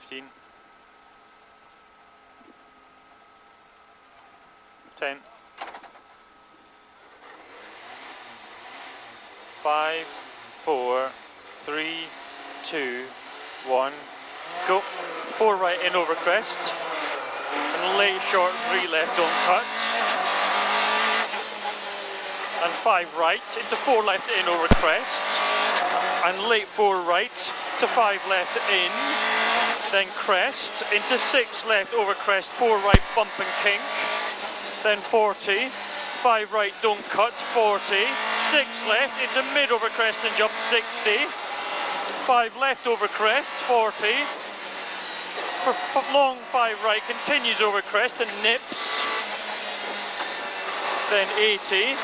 15, 10, 5, 4, 3, 2, 1, go. 4 right in over crest, and late short 3 left, don't cut, and 5 right into 4 left in over crest, and late 4 right to 5 left in, then crest into 6 left over crest, 4 right bump and kink, then 40, 5 right don't cut, 40, 6 left into mid over crest and jump 60, 5 left over crest, 40, for long 5 right continues over crest and nips, then 80,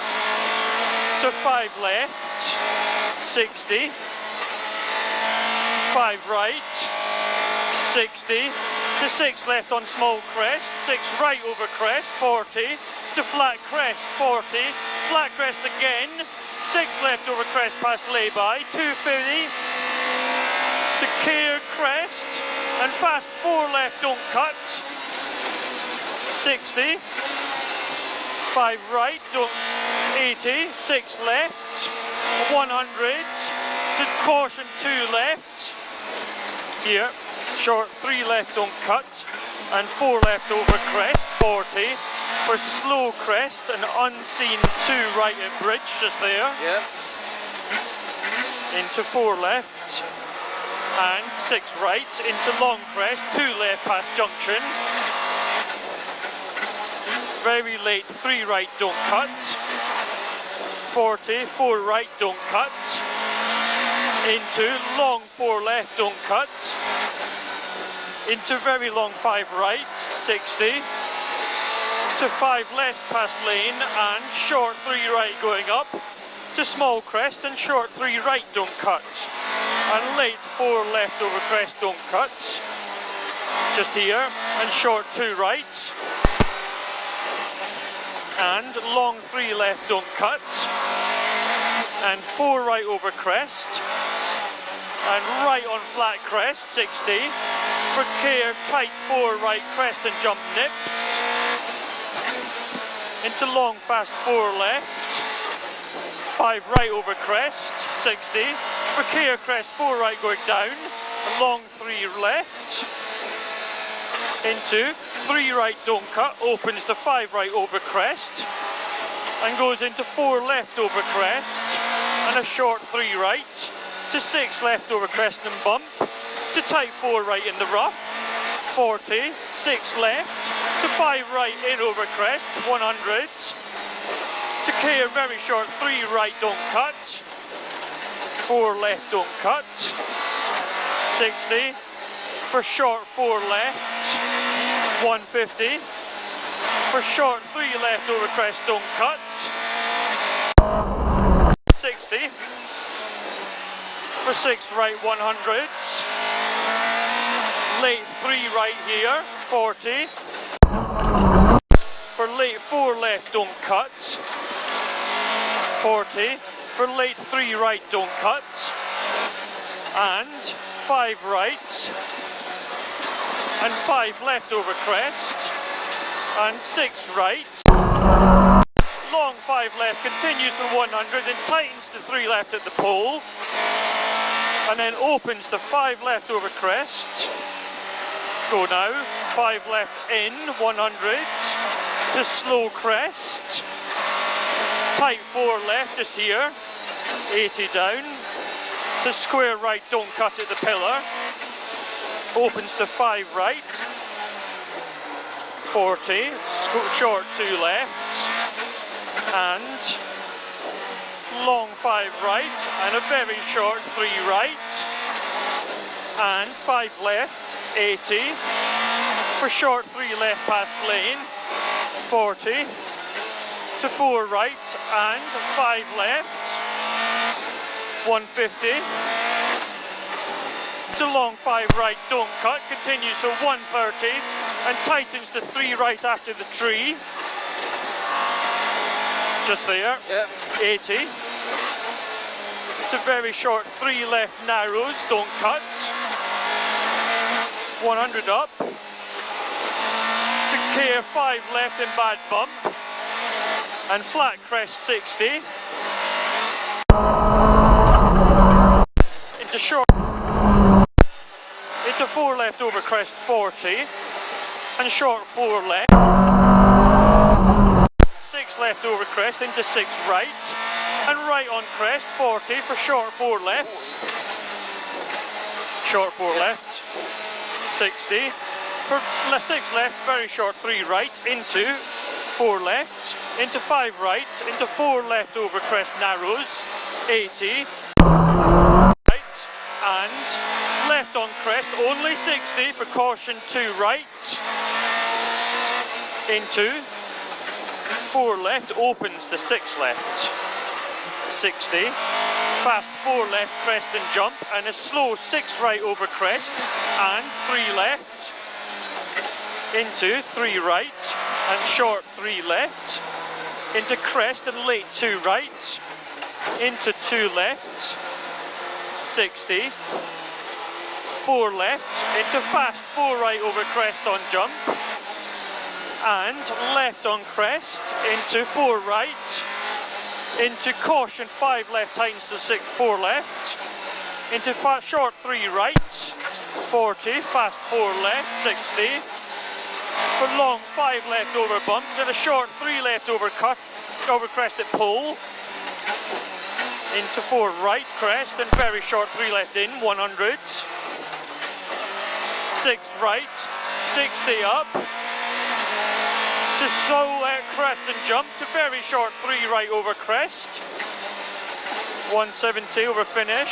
to 5 left, 60, 5 right, 60, to 6 left on small crest, 6 right over crest, 40, to flat crest, 40, flat crest again, 6 left over crest past lay-by, 250, to clear crest, and fast 4 left, don't cut, 60, 5 right, don't, 80, 6 left, 100, to caution 2 left, here, short 3 left, don't cut, and 4 left over crest, 40, for slow crest, and unseen 2 right at bridge, just there, yep. into 4 left, and 6 right, into long crest, 2 left past junction, very late 3 right, don't cut, 40, 4 right, don't cut, into long 4 left, don't cut, into very long 5 right, 60, to 5 left past lane, and short 3 right going up, to small crest, and short 3 right, don't cut, and late 4 left over crest, don't cut, just here, and short 2 right, and long 3 left, don't cut, and 4 right over crest, and right on flat crest, 60, for care, tight 4 right crest and jump nips, into long fast 4 left, 5 right over crest, 60, for care crest 4 right going down, and long 3 left, into 3 right don't cut, opens to 5 right over crest, and goes into 4 left over crest, and a short 3 right, to 6 left over crest and bump, to tight 4 right in the rough, 40, 6 left, to 5 right in over crest, 100, to clear very short 3 right don't cut, 4 left don't cut, 60, for short 4 left, 150, for short 3 left over crest don't cut, 60, for 6 right 100, late 3 right here, 40, for late 4 left don't cut, 40, for late 3 right don't cut, and 5 right, and 5 left over crest, and 6 right, long 5 left continues to 100 and tightens to 3 left at the pole, and then opens to 5 left over crest, go now, 5 left in, 100, to slow crest, tight 4 left just here, 80 down, to square right don't cut at the pillar, opens to 5 right, 40, short 2 left, and long 5 right, and a very short 3 right, and 5 left, 80, for short 3 left past lane, 40, to 4 right, and 5 left, 150, to long 5 right, don't cut, continues to 130, and tightens to 3 right after the tree, just there, yep. 80, to very short 3 left narrows, don't cut, 100 up. To clear 5 left in bad bump. And flat crest 60. Into short. Into 4 left over crest 40. And short 4 left. 6 left over crest into 6 right. And right on crest 40 for short 4 left. Short 4 left. 60. For 6 left, very short 3 right. Into 4 left. Into 5 right. Into 4 left over crest narrows. 80. Right. And left on crest, only 60 for caution 2 right. Into 4 left, opens the 6 left. 60. Fast 4 left, crest and jump, and a slow 6 right over crest, and 3 left. Into 3 right, and short 3 left. Into crest and late 2 right. Into 2 left. 60. 4 left, into fast 4 right over crest on jump, and left on crest, into 4 right, into caution 5 left tightens to 6, 4 left, into short 3 right, 40, fast 4 left, 60, for long 5 left over bumps, and a short 3 left over cut, over crest at pull, into 4 right crest, and very short 3 left in, 100. 6 right, 60 up, to slow crest and jump, to very short 3 right over crest, 170 over finish,